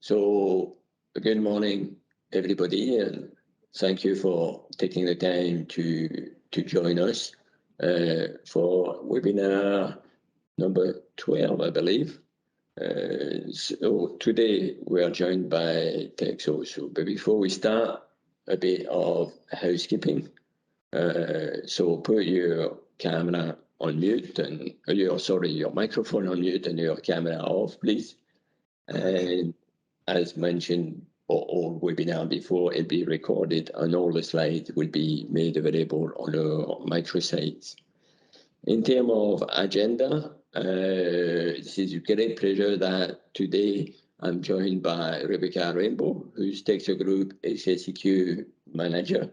So good morning, everybody, and thank you for taking the time to join us for webinar number 12, I believe. So today we are joined by Texo. So, but before we start, a bit of housekeeping. So put your camera on mute and your microphone on mute and your camera off, please. And as mentioned, all webinar before, it'll be recorded and all the slides will be made available on our microsites. In terms of agenda, this is a great pleasure that today I'm joined by Rebecca Rainbow, who's Texo Group HSEQ Manager,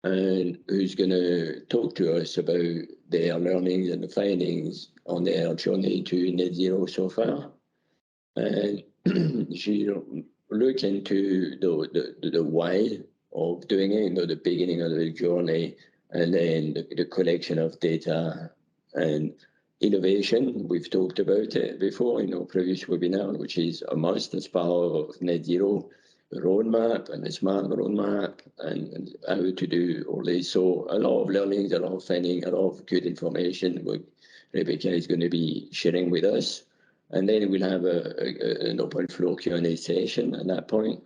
and who's going to talk to us about their learnings and the findings on their journey to net zero so far. And she'll look into the why of doing it, the beginning of the journey, and then the collection of data and innovation. We've talked about it before in our previous webinar, which is a must as part of net zero roadmap and a smart roadmap and how to do all this. So a lot of learnings, a lot of finding, a lot of good information what Rebecca is going to be sharing with us. And then we'll have an open floor Q&A session at that point.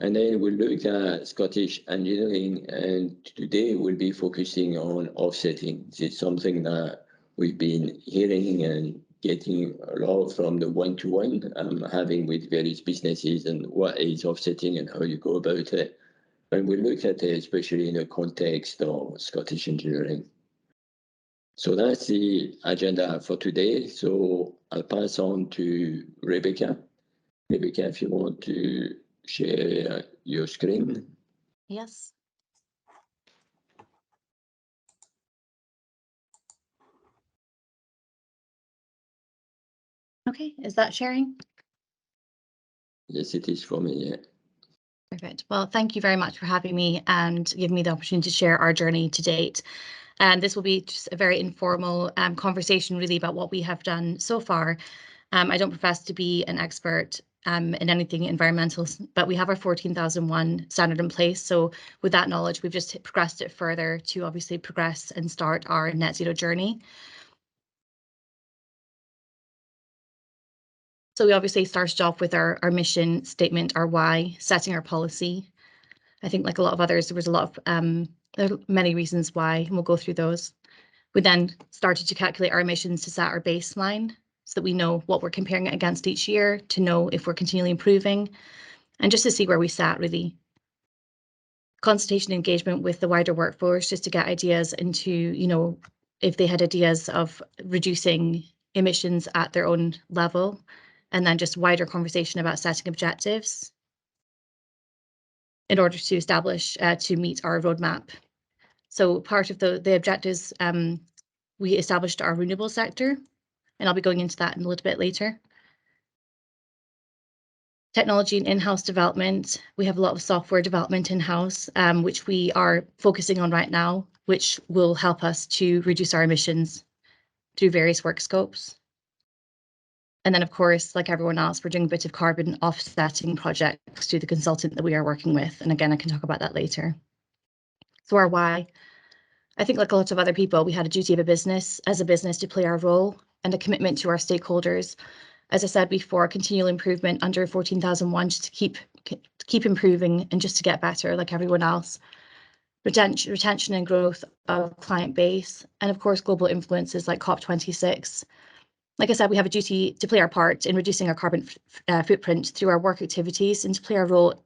And then we'll look at Scottish engineering, and today we'll be focusing on offsetting. This is something that we've been hearing and getting a lot from the one-to-one I'm having with various businesses and what is offsetting and how you go about it. And we'll look at it especially in the context of Scottish engineering. So that's the agenda for today. So I'll pass on to Rebecca. Rebecca, if you want to share your screen. Yes. Okay, is that sharing? Yes, it is for me, yeah. Perfect. Well, thank you very much for having me and giving me the opportunity to share our journey to date. And this will be just a very informal conversation really about what we have done so far. I don't profess to be an expert in anything environmental, but we have our 14001 standard in place. So with that knowledge, we've just progressed it further to obviously progress and start our net zero journey. So we obviously started off with our mission statement, our why, setting our policy. I think like a lot of others, there was a lot of there are many reasons why, and we'll go through those. We then started to calculate our emissions to set our baseline so that we know what we're comparing it against each year, to know if we're continually improving, and just to see where we sat really. Consultation engagement with the wider workforce, just to get ideas into, if they had ideas of reducing emissions at their own level, and then just wider conversation about setting objectives in order to establish, to meet our roadmap. So part of the objectives, we established our renewable sector, and I'll be going into that in a little bit later. Technology and in-house development. We have a lot of software development in-house, which we are focusing on right now, which will help us to reduce our emissions through various work scopes. And then, of course, like everyone else, we're doing a bit of carbon offsetting projects through the consultant that we are working with. And again, I can talk about that later. So our why. I think like a lot of other people, we had a duty of a business to play our role and a commitment to our stakeholders. As I said before, continual improvement under 14001 just to keep improving and just to get better like everyone else. Retention and growth of client base, and of course, global influences like COP26. Like I said, we have a duty to play our part in reducing our carbon footprint through our work activities and to play our role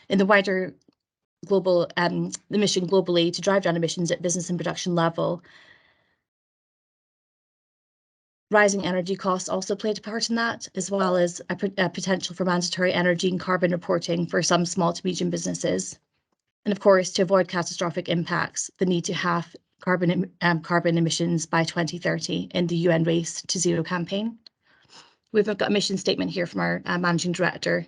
in the wider global the mission globally to drive down emissions at business and production level. Rising energy costs also played a part in that, as well as a potential for mandatory energy and carbon reporting for some small to medium businesses. And of course, to avoid catastrophic impacts, the need to halve carbon emissions by 2030 in the UN Race to Zero campaign. We've got a mission statement here from our managing director,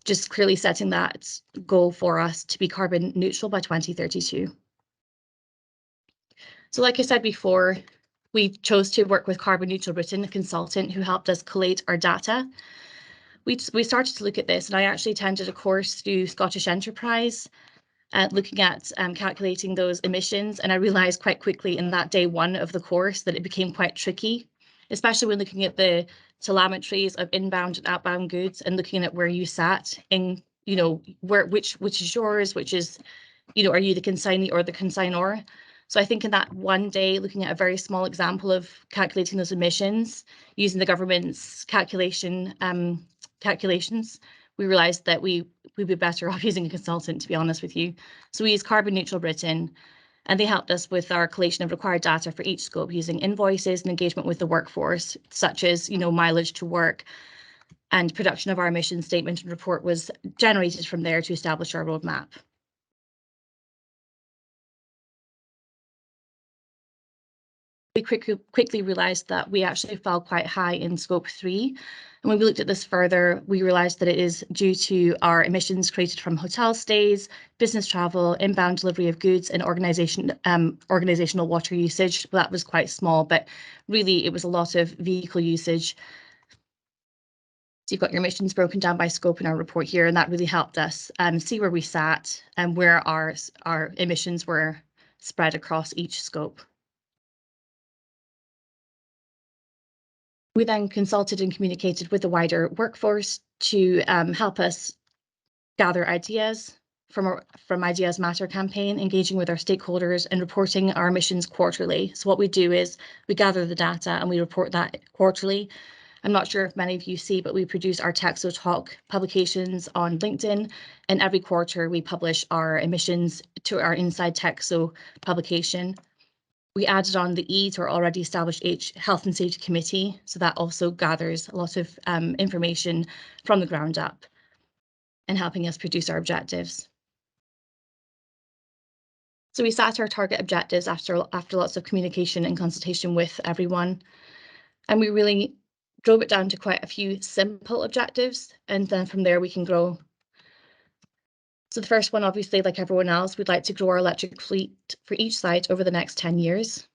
just clearly setting that goal for us to be carbon neutral by 2032. So like I said before, we chose to work with Carbon Neutral Britain, a consultant who helped us collate our data. we started to look at this, and I actually attended a course through Scottish Enterprise looking at calculating those emissions, and I realized quite quickly in that day one of the course that it became quite tricky, especially when looking at the telemetries of inbound and outbound goods and looking at where you sat in, you know, which is yours, which is, you know, are you the consignee or the consignor? So I think in that one day, looking at a very small example of calculating those emissions using the government's calculations, we realized that we'd be better off using a consultant, to be honest with you. So we used Carbon Neutral Britain, and they helped us with our collation of required data for each scope using invoices and engagement with the workforce, such as, you know, mileage to work, and production of our emission statement and report was generated from there to establish our roadmap. We quickly realized that we actually fell quite high in scope 3. And when we looked at this further, we realized that it is due to our emissions created from hotel stays, business travel, inbound delivery of goods, and organizational water usage. Well, that was quite small, but really it was a lot of vehicle usage. So you've got your emissions broken down by scope in our report here, and that really helped us see where we sat and where our emissions were spread across each scope. We then consulted and communicated with the wider workforce to help us gather ideas from Ideas Matter campaign, engaging with our stakeholders and reporting our emissions quarterly. So what we do is we gather the data and we report that quarterly. I'm not sure if many of you see, but we produce our Texo Talk publications on LinkedIn, and every quarter we publish our emissions to our Inside Texo publication. We added on the E to our already established Health and Safety Committee, so that also gathers a lot of information from the ground up and helping us produce our objectives. So we set our target objectives after lots of communication and consultation with everyone, and we really drove it down to quite a few simple objectives, and then from there we can grow. So the first one, obviously, like everyone else, we'd like to grow our electric fleet for each site over the next 10 years.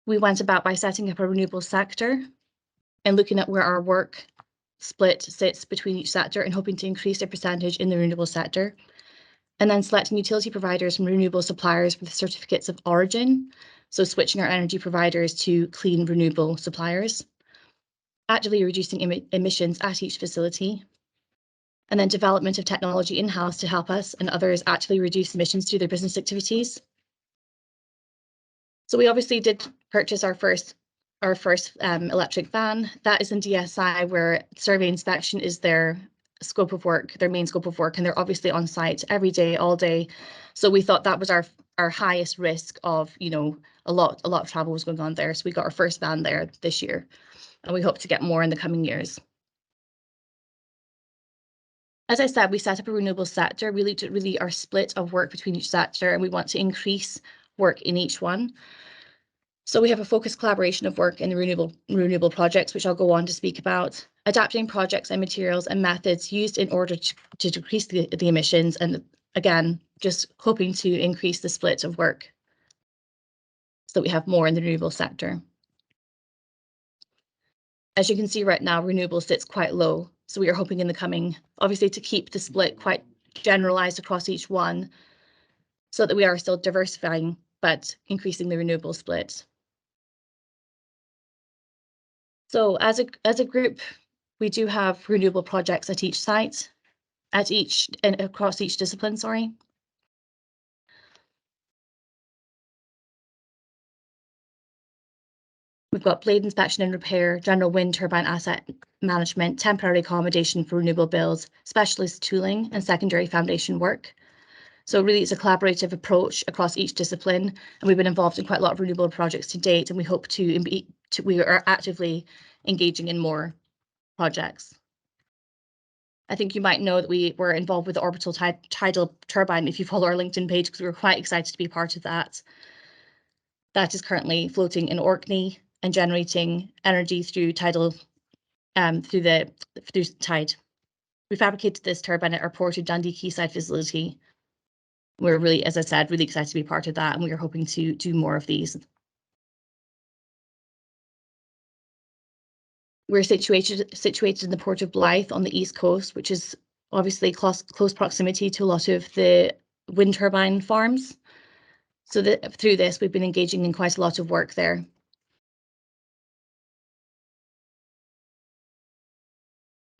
We went about by setting up a renewable sector and looking at where our work split sits between each sector and hoping to increase their percentage in the renewable sector. And then selecting utility providers from renewable suppliers with certificates of origin. So switching our energy providers to clean renewable suppliers. Actively reducing emissions at each facility. And then development of technology in-house to help us and others actively reduce emissions through their business activities. So we obviously did purchase our first electric van. That is in DSI, where survey inspection is their scope of work, their main scope of work, and they're obviously on site every day, all day. So we thought that was our highest risk of, you know, a lot of travel was going on there. So we got our first van there this year, and we hope to get more in the coming years. As I said, we set up a renewable sector, really our split of work between each sector, and we want to increase work in each one. So we have a focused collaboration of work in the renewable projects, which I'll go on to speak about, adapting projects and materials and methods used in order to decrease the emissions, and again, just hoping to increase the split of work so that we have more in the renewable sector. As you can see right now, renewable sits quite low. So we are hoping in the coming, obviously, to keep the split quite generalized across each one so that we are still diversifying, but increasing the renewable split. So as a group, we do have renewable projects at each site, and across each discipline, sorry. We've got blade inspection and repair, general wind turbine asset management, temporary accommodation for renewable builds, specialist tooling, and secondary foundation work. So really it's a collaborative approach across each discipline, and we've been involved in quite a lot of renewable projects to date, and we hope we are actively engaging in more projects. I think you might know that we were involved with the Orbital Tidal Turbine if you follow our LinkedIn page, because we were quite excited to be part of that. That is currently floating in Orkney and generating energy through Tidal, through Tide. We fabricated this turbine at our Portage Dundee Quayside facility. We're really, as I said, really excited to be part of that, and we are hoping to do more of these. We're situated in the Port of Blyth on the east coast, which is obviously close proximity to a lot of the wind turbine farms. So through this, we've been engaging in quite a lot of work there.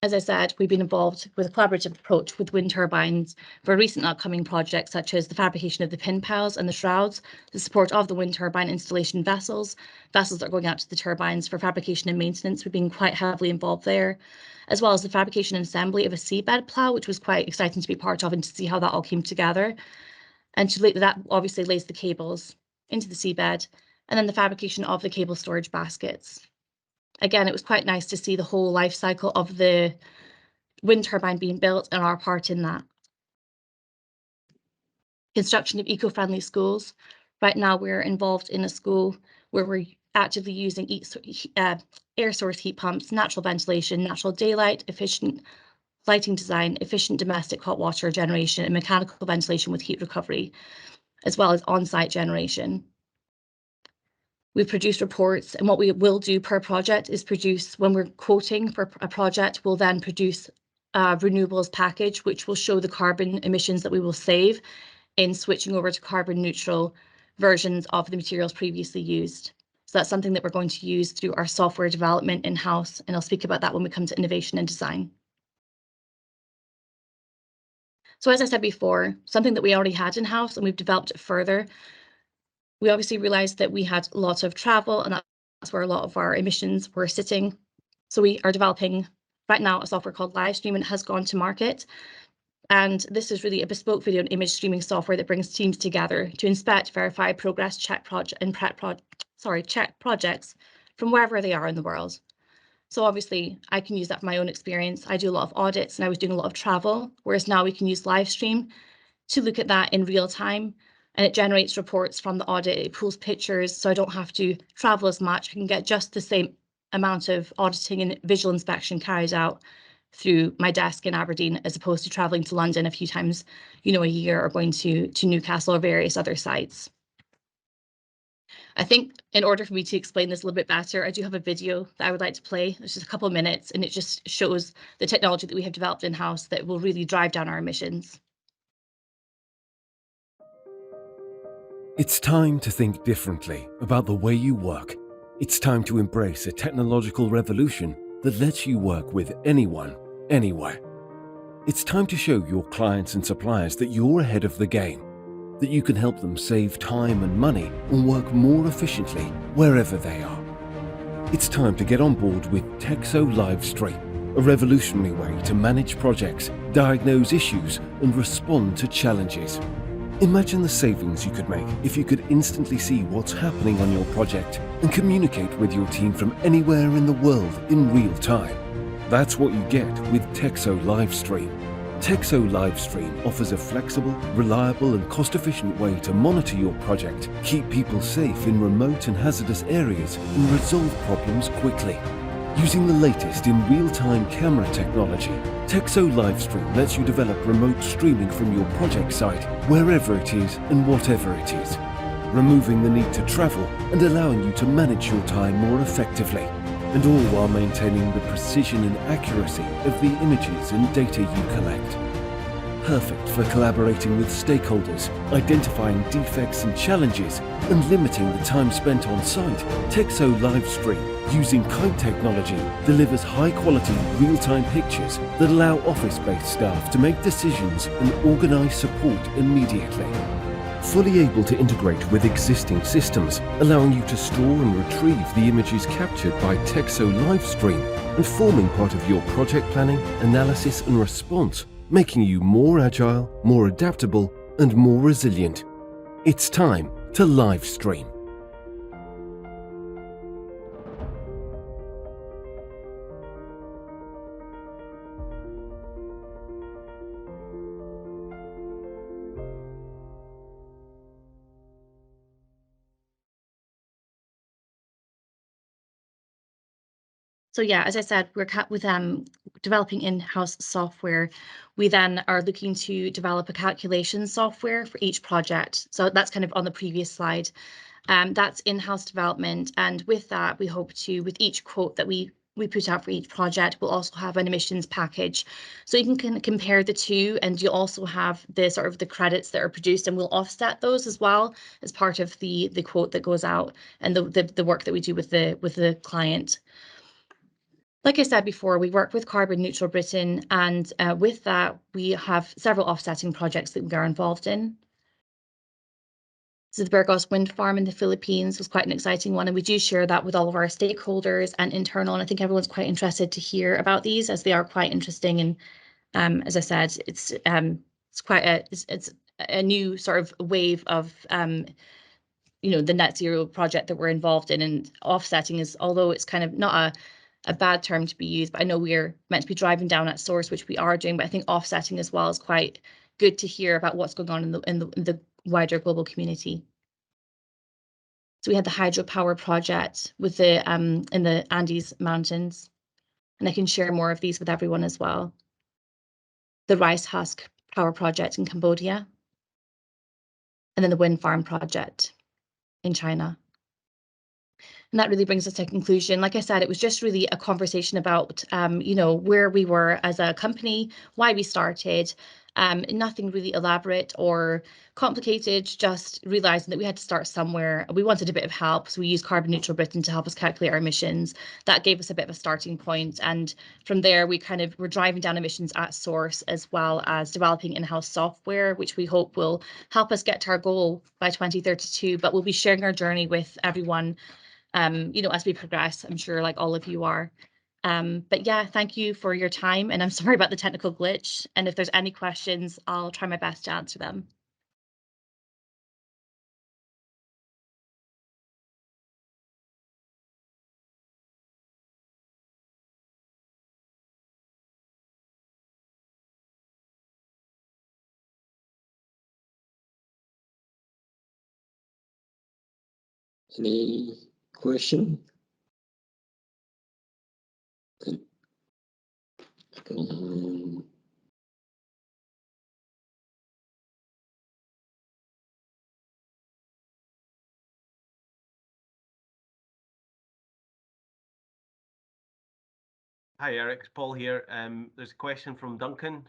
As I said, we've been involved with a collaborative approach with wind turbines for recent upcoming projects, such as the fabrication of the pin piles and the shrouds, the support of the wind turbine installation vessels that are going out to the turbines for fabrication and maintenance. We've been quite heavily involved there, as well as the fabrication and assembly of a seabed plough, which was quite exciting to be part of and to see how that all came together. And that obviously lays the cables into the seabed, and then the fabrication of the cable storage baskets. Again, it was quite nice to see the whole life cycle of the wind turbine being built and our part in that. Construction of eco-friendly schools. Right now, we're involved in a school where we're actively using air source heat pumps, natural ventilation, natural daylight, efficient lighting design, efficient domestic hot water generation, and mechanical ventilation with heat recovery, as well as on-site generation. We've produced reports, and what we will do per project is produce, when we're quoting for a project, we'll then produce a renewables package, which will show the carbon emissions that we will save in switching over to carbon neutral versions of the materials previously used. So that's something that we're going to use through our software development in-house, and I'll speak about that when we come to innovation and design. So as I said before, something that we already had in-house and we've developed it further. We obviously realized that we had lots of travel, and that's where a lot of our emissions were sitting. So we are developing right now a software called Livestream, and it has gone to market. And this is really a bespoke video and image streaming software that brings teams together to inspect, verify, progress, check projects from wherever they are in the world. So obviously I can use that for my own experience. I do a lot of audits and I was doing a lot of travel, whereas now we can use Livestream to look at that in real time. And it generates reports from the audit, it pulls pictures, so I don't have to travel as much. I can get just the same amount of auditing and visual inspection carried out through my desk in Aberdeen, as opposed to traveling to London a few times, a year, or going to Newcastle or various other sites. I think in order for me to explain this a little bit better, I do have a video that I would like to play. It's just a couple of minutes, and it just shows the technology that we have developed in-house that will really drive down our emissions. It's time to think differently about the way you work. It's time to embrace a technological revolution that lets you work with anyone, anywhere. It's time to show your clients and suppliers that you're ahead of the game, that you can help them save time and money and work more efficiently wherever they are. It's time to get on board with Texo Livestream, a revolutionary way to manage projects, diagnose issues, and respond to challenges. Imagine the savings you could make if you could instantly see what's happening on your project and communicate with your team from anywhere in the world in real time. That's what you get with Texo Livestream. Texo Livestream offers a flexible, reliable, and cost-efficient way to monitor your project, keep people safe in remote and hazardous areas, and resolve problems quickly. Using the latest in real-time camera technology, Texo Livestream lets you develop remote streaming from your project site, wherever it is and whatever it is, removing the need to travel and allowing you to manage your time more effectively, and all while maintaining the precision and accuracy of the images and data you collect. Perfect for collaborating with stakeholders, identifying defects and challenges, and limiting the time spent on site. Texo Livestream, using kite technology, delivers high-quality, real-time pictures that allow office-based staff to make decisions and organize support immediately. Fully able to integrate with existing systems, allowing you to store and retrieve the images captured by Texo Livestream and forming part of your project planning, analysis and response, making you more agile, more adaptable and more resilient. It's time to Livestream. So yeah, as I said, we're with developing in-house software. We then are looking to develop a calculation software for each project. So that's kind of on the previous slide. That's in-house development, and with that, we hope to, with each quote that we we put out for each project will also have an emissions package. So you can compare the two, and you'll also have the sort of the credits that are produced, and we'll offset those as well as part of the quote that goes out and the work that we do with the client. Like I said before, we work with Carbon Neutral Britain, and with that, we have several offsetting projects that we are involved in. So the Burgos wind farm in the Philippines was quite an exciting one, and we do share that with all of our stakeholders and internal, and I think everyone's quite interested to hear about these, as they are quite interesting. And as I said, it's quite a new sort of wave of you know, the net zero project that we're involved in. And offsetting is, although it's kind of not a bad term to be used, but I know we're meant to be driving down at source, which we are doing, but I think offsetting as well is quite good to hear about what's going on in the wider global community. So we had the hydropower project with the in the Andes Mountains, and I can share more of these with everyone as well. The rice husk power project in Cambodia, and then the wind farm project in China. And that really brings us to a conclusion. Like I said, it was just really a conversation about, you know, where we were as a company, why we started, nothing really elaborate or complicated, just realizing that we had to start somewhere. We wanted a bit of help, so we used Carbon Neutral Britain to help us calculate our emissions. That gave us a bit of a starting point, and from there we kind of were driving down emissions at source, as well as developing in-house software, which we hope will help us get to our goal by 2032. But we'll be sharing our journey with everyone, you know, as we progress, I'm sure, like all of you are. But yeah, thank you for your time, and I'm sorry about the technical glitch. And if there's any questions, I'll try my best to answer them. Any question? Hi, Eric. It's Paul here. There's a question from Duncan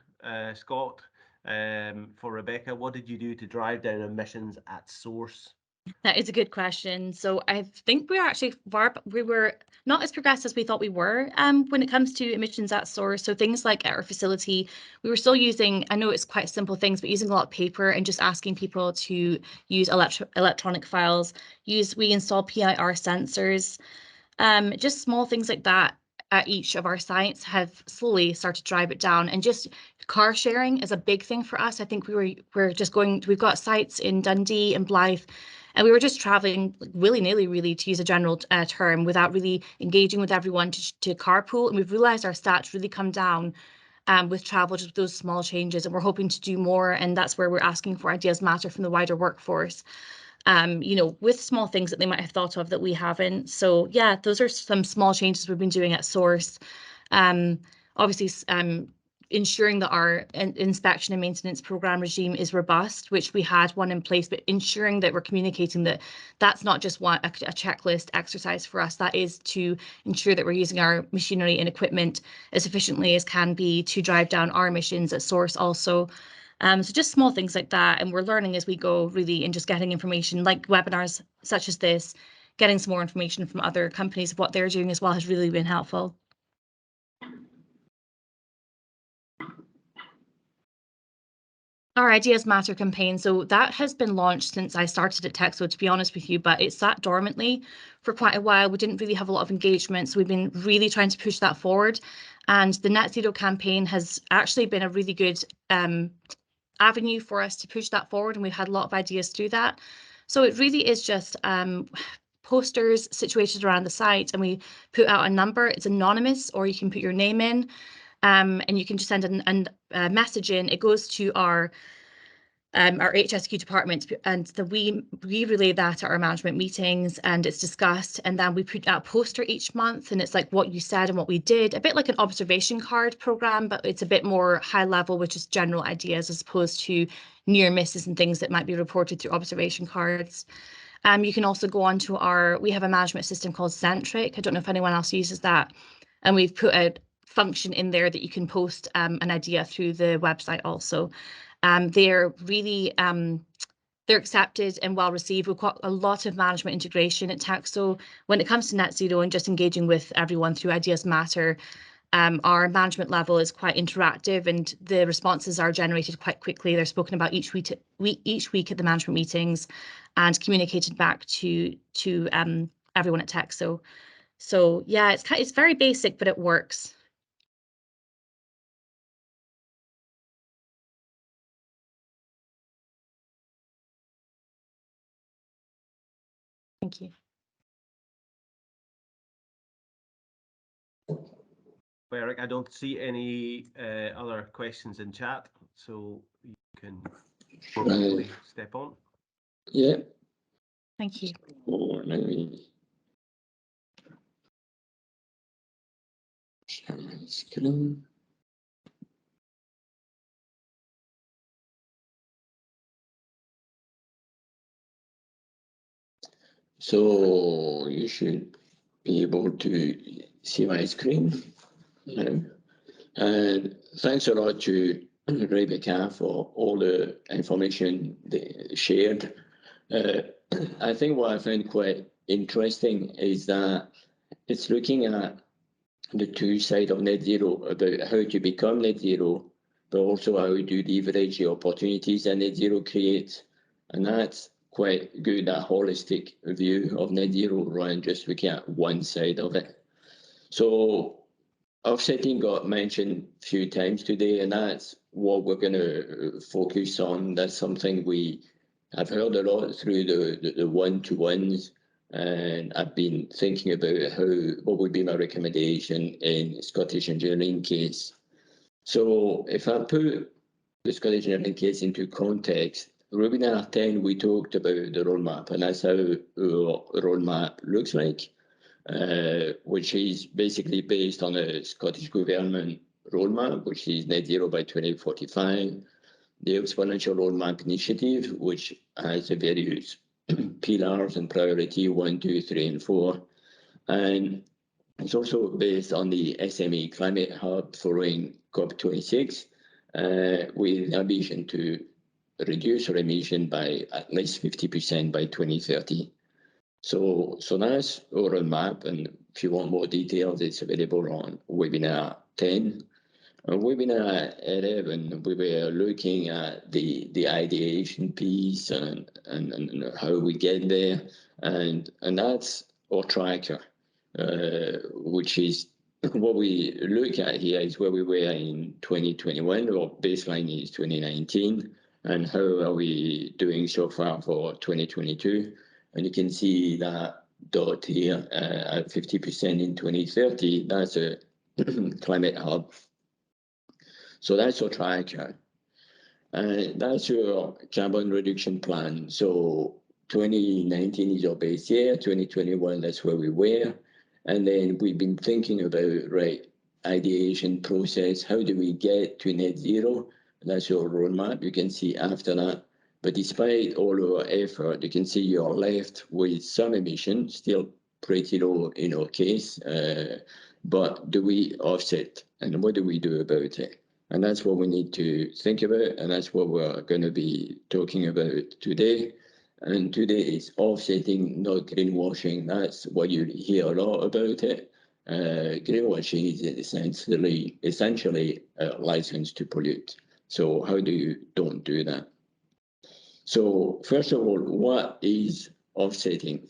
Scott for Rebecca. What did you do to drive down emissions at source? That is a good question. So I think we were not as progressed as we thought we were when it comes to emissions at source. So things like at our facility, we were still using, I know it's quite simple things, but using a lot of paper and just asking people to use electronic files. We install PIR sensors, just small things like that at each of our sites have slowly started to drive it down. And just car sharing is a big thing for us. I think we're just going, we've got sites in Dundee and Blythe, and we were just traveling willy-nilly, really, to use a general term, without really engaging with everyone to carpool. And we've realized our stats really come down with travel, just with those small changes. And we're hoping to do more. And that's where we're asking for ideas matter from the wider workforce, you know, with small things that they might have thought of that we haven't. So yeah, those are some small changes we've been doing at source. Obviously, ensuring that our inspection and maintenance program regime is robust, which we had one in place, but ensuring that we're communicating that that's not just a checklist exercise for us. That is to ensure that we're using our machinery and equipment as efficiently as can be to drive down our emissions at source also. So just small things like that, and we're learning as we go, really, and just getting information like webinars such as this, getting some more information from other companies of what they're doing as well has really been helpful. Our Ideas Matter campaign, so that has been launched since I started at Texo, to be honest with you, but it sat dormantly for quite a while. We didn't really have a lot of engagement, so we've been really trying to push that forward. And the Netzero campaign has actually been a really good avenue for us to push that forward, and we've had a lot of ideas through that. So it really is just posters situated around the site, and we put out a number. It's anonymous, or you can put your name in, and you can just send a message in. It goes to our HSEQ department, and we relay that at our management meetings, and it's discussed. And then we put out a poster each month, and it's like what you said and what we did, a bit like an observation card program, but it's a bit more high level, which is general ideas as opposed to near misses and things that might be reported through observation cards. You can also go on to we have a management system called Centric. I don't know if anyone else uses that. And we've put a function in there that you can post an idea through the website also. They're really they're accepted and well received. We've got a lot of management integration at Texo. When it comes to net zero and just engaging with everyone through Ideas Matter, our management level is quite interactive and the responses are generated quite quickly. They're spoken about each week at the management meetings and communicated back to everyone at Texo. So yeah, it's very basic, but it works. Thank you. Well, Eric, I don't see any other questions in chat, so you can probably step on. Yeah. Thank you. Oh, let me share my screen. So you should be able to see my screen now. And thanks a lot to Rebecca for all the information they shared. I think what I find quite interesting is that it's looking at the two sides of net zero, about how to become net zero, but also how to leverage the opportunities that net zero creates. And that's quite good, that holistic view of net zero, rather than just looking at one side of it. So offsetting got mentioned a few times today, and that's what we're going to focus on. That's something we have heard a lot through the one-to-ones, and I've been thinking about what would be my recommendation in Scottish engineering case. So if I put the Scottish engineering case into context, webinar 10, we talked about the roadmap, and that's how our roadmap looks like. Which is basically based on a Scottish Government roadmap, which is net zero by 2045, the Exponential Roadmap Initiative, which has the various pillars and priority 1, 2, 3, and 4. And it's also based on the SME Climate Hub following COP26, with ambition to reduce our emission by at least 50% by 2030. So that's our roadmap, and if you want more details, it's available on webinar 10. On webinar 11, we were looking at the ideation piece and how we get there, and that's our tracker, which is what we look at here is where we were in 2021, our baseline is 2019, and how are we doing so far for 2022. And you can see that dot here at 50% in 2030, that's a climate hub. So that's our tracker. And that's your carbon reduction plan. So 2019 is our base year, 2021, that's where we were. And then we've been thinking about, right, ideation process, how do we get to net zero? That's your roadmap. You can see after that. But despite all our effort, you can see you're left with some emissions, still pretty low in our case. But do we offset? And what do we do about it? And that's what we need to think about. And that's what we're going to be talking about today. And today is offsetting, not greenwashing. That's what you hear a lot about it. Greenwashing is essentially a license to pollute. So how do you don't do that? So first of all, what is offsetting?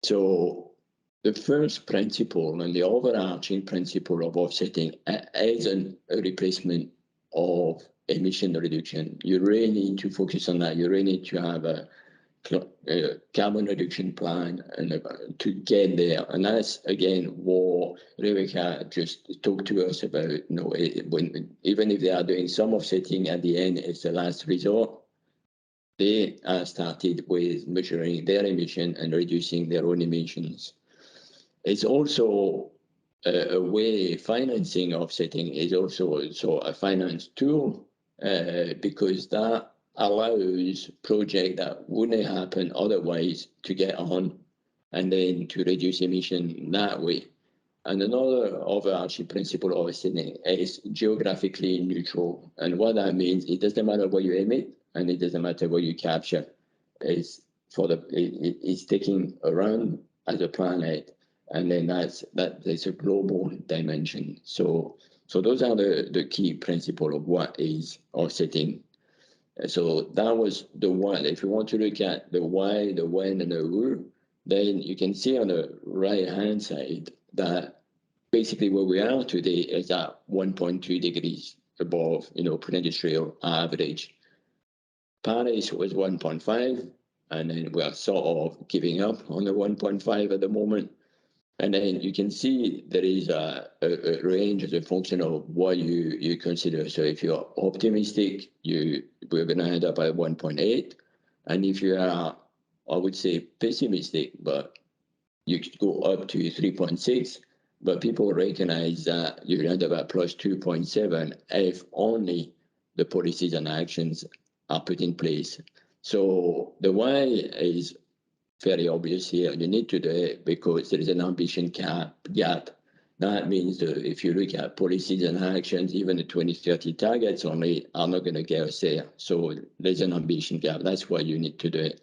So the first principle and the overarching principle of offsetting is a replacement of emission reduction. You really need to focus on that. You really need to have a carbon reduction plan and to get there. And that's again what Rebecca just talked to us about. You know, even if they are doing some offsetting at the end, it's the last resort. They started with measuring their emission and reducing their own emissions. It's also a way financing offsetting is also a finance tool because that allows projects that wouldn't happen otherwise to get on and then to reduce emission that way. And another overarching principle of offsetting is geographically neutral. And what that means, it doesn't matter where you emit and it doesn't matter where you capture. It's taking around as a planet, and then there's a global dimension. So those are the key principle of what is offsetting. So that was the one. If you want to look at the why, the when, and the who, then you can see on the right-hand side that basically where we are today is at 1.2 degrees above, pre-industrial average. Paris was 1.5, and then we are sort of giving up on the 1.5 at the moment. And then you can see there is a range as a function of what you consider. So if you're optimistic, we're going to end up at 1.8. And if you are, I would say, pessimistic, but you could go up to 3.6. But people recognize that you end up at plus 2.7 if only the policies and actions are put in place. So the why is very obvious here. You need to do it because there is an ambition gap. That means that if you look at policies and actions, even the 2030 targets only are not going to get us there. So there's an ambition gap. That's why you need to do it.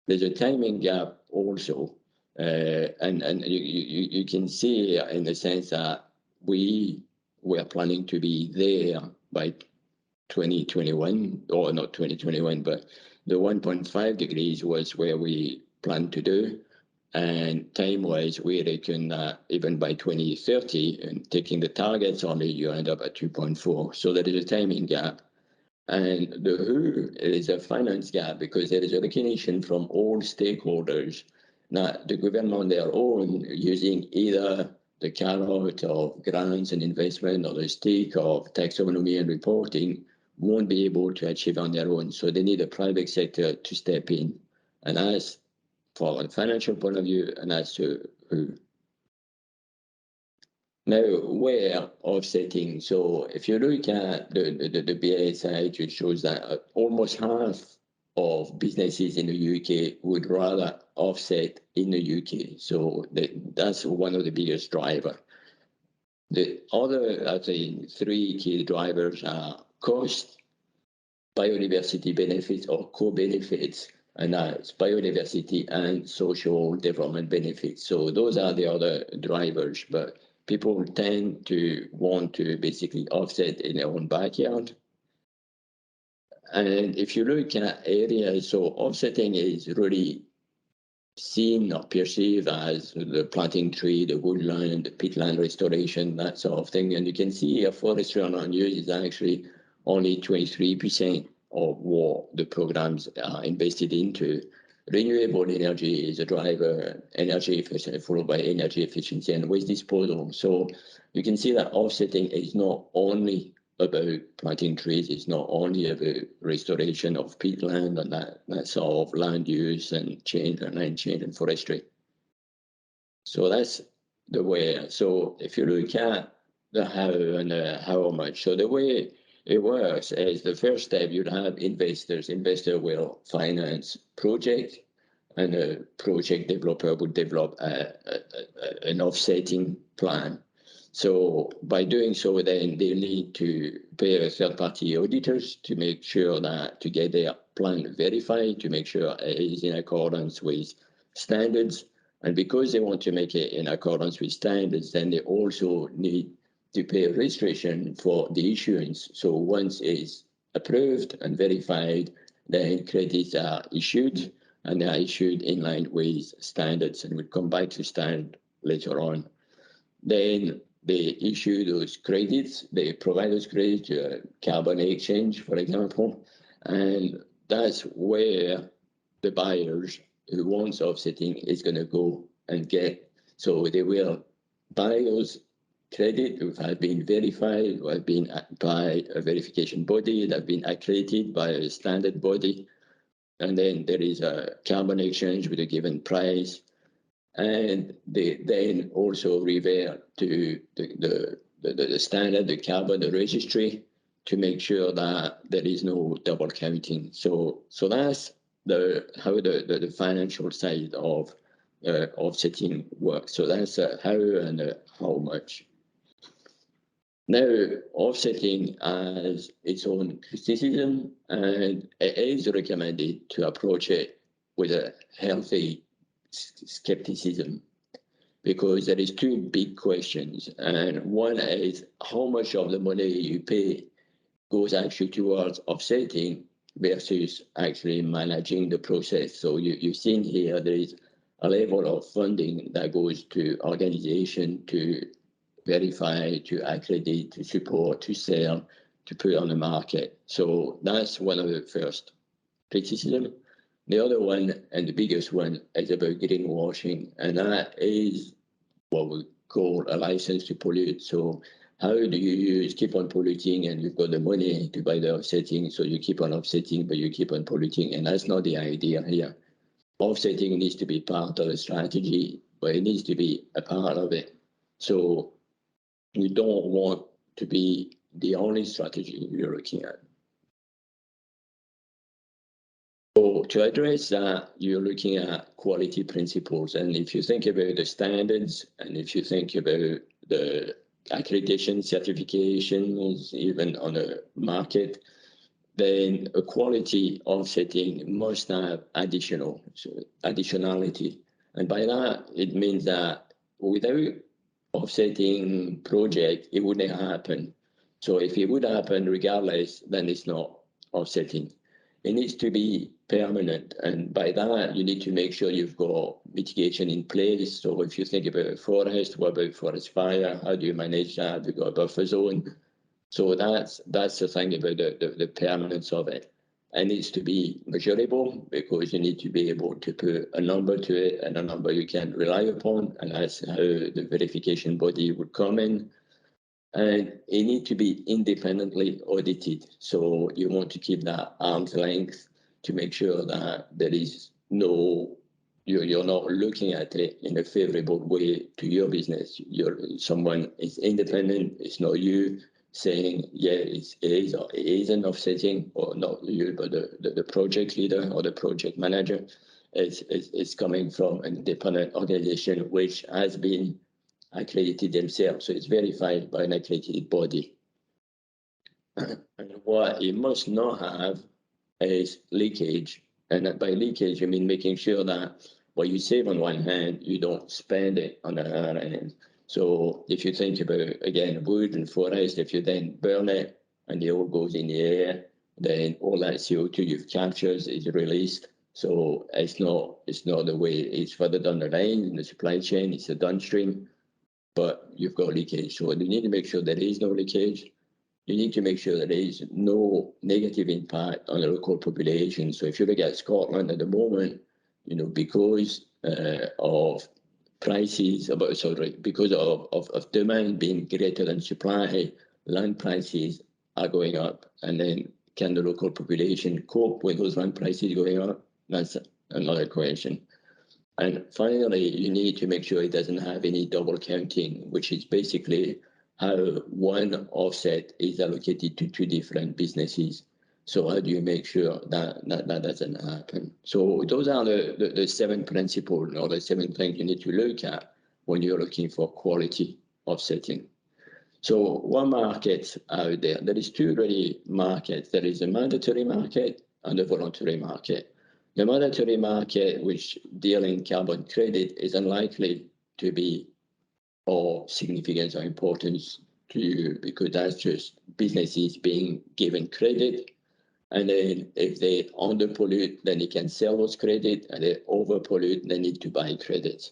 There's a timing gap also. And you can see in the sense that we are planning to be there by 2021, or not 2021, but the 1.5 degrees was where we planned to do. And time-wise, we reckon that even by 2030, and taking the targets only, you end up at 2.4. So there is a timing gap. And the who is a finance gap, because there is a recognition from all stakeholders that the government on their own, using either the carrot of grants and investment or the stick of taxonomy and reporting, won't be able to achieve on their own. So they need a private sector to step in. And as for a financial point of view, and as to who. Now, where offsetting? So if you look at the BA side, it shows that almost half of businesses in the UK would rather offset in the UK. So that's one of the biggest drivers. The other, I think, three key drivers are cost, biodiversity benefits or co-benefits, and that's biodiversity and social development benefits. So those are the other drivers, but people tend to want to basically offset in their own backyard. And if you look at areas, so offsetting is really seen or perceived as the planting tree, the woodland, the peatland restoration, that sort of thing. And you can see here forestry on unused is actually only 23% of what the programs are invested into. Renewable energy is a driver, energy efficiency, followed by energy efficiency and waste disposal. So you can see that offsetting is not only about planting trees, it's not only about restoration of peatland and that sort of land use and change and land change and forestry. So that's the way. So if you look at the how and the how much, so the way it works is the first step, you'd have investors. Investor will finance project, and a project developer would develop an offsetting plan. So by doing so, then they need to pay third-party auditors to make sure that to get their plan verified, to make sure it is in accordance with standards. And because they want to make it in accordance with standards, then they also need to pay registration for the issuance. So once it's approved and verified, then credits are issued, and they are issued in line with standards. And we'll come back to standard later on. Then they issue those credits, they provide those credits to carbon exchange, for example, and that's where the buyers who wants offsetting is going to go and get. So they will buy those credit who have been verified, who have been by a verification body, that have been accredited by a standard body, and then there is a carbon exchange with a given price. And they then also revert to the standard, the carbon, the registry, to make sure that there is no double counting. So that's how the financial side of offsetting works. So that's how and how much. Now, offsetting has its own criticism, and it is recommended to approach it with a healthy skepticism, because there is two big questions, and one is how much of the money you pay goes actually towards offsetting versus actually managing the process. So you've seen here there is a level of funding that goes to organization to verify, to accredit, to support, to sell, to put on the market. So that's one of the first criticism. The other one, and the biggest one, is about greenwashing, and that is what we call a license to pollute. So how do you keep on polluting, and you've got the money to buy the offsetting, so you keep on offsetting, but you keep on polluting, and that's not the idea here. Offsetting needs to be part of the strategy, but it needs to be a part of it. So we don't want to be the only strategy you're looking at. So to address that, you're looking at quality principles. And if you think about the standards, and if you think about the accreditation certifications, even on the market, then a quality offsetting must have additionality. And by that, it means that without offsetting project, it wouldn't happen. So if it would happen regardless, then it's not offsetting. It needs to be permanent, and by that you need to make sure you've got mitigation in place. So if you think about forest, what about forest fire? How do you manage that? You've got a buffer zone. So that's the thing about the permanence of it. It needs to be measurable, because you need to be able to put a number to it, and a number you can rely upon, and that's how the verification body would come in. And it needs to be independently audited. So you want to keep that arm's length to make sure that there is no, you're not looking at it in a favorable way to your business. Someone is independent, it's not you saying, yeah, it is an offsetting, or not you, but the project leader or the project manager is coming from an independent organization which has been accredited themselves. So it's verified by an accredited body. And what you must not have is leakage. And by leakage, I mean making sure that what you save on one hand, you don't spend it on the other hand. So if you think about, again, wood and forest, if you then burn it and it all goes in the air, then all that CO2 you've captured is released. So it's not the way it's further down the line in the supply chain, it's a downstream, but you've got leakage. So you need to make sure there is no leakage. You need to make sure there is no negative impact on the local population. So if you look at Scotland at the moment, because of prices, because of demand being greater than supply, land prices are going up. And then can the local population cope with those land prices going up? That's another question. And finally, you need to make sure it doesn't have any double counting, which is basically how one offset is allocated to two different businesses. So how do you make sure that doesn't happen? So those are the 7 principles, or the 7 things you need to look at when you're looking for quality offsetting. So one market out there, there is 2 really markets. There is a mandatory market and a voluntary market. The mandatory market, which deal in carbon credit, is unlikely to be of significance or importance to you, because that's just businesses being given credit. And then if they underpollute, then they can sell those credits, and they overpollute, they need to buy credits.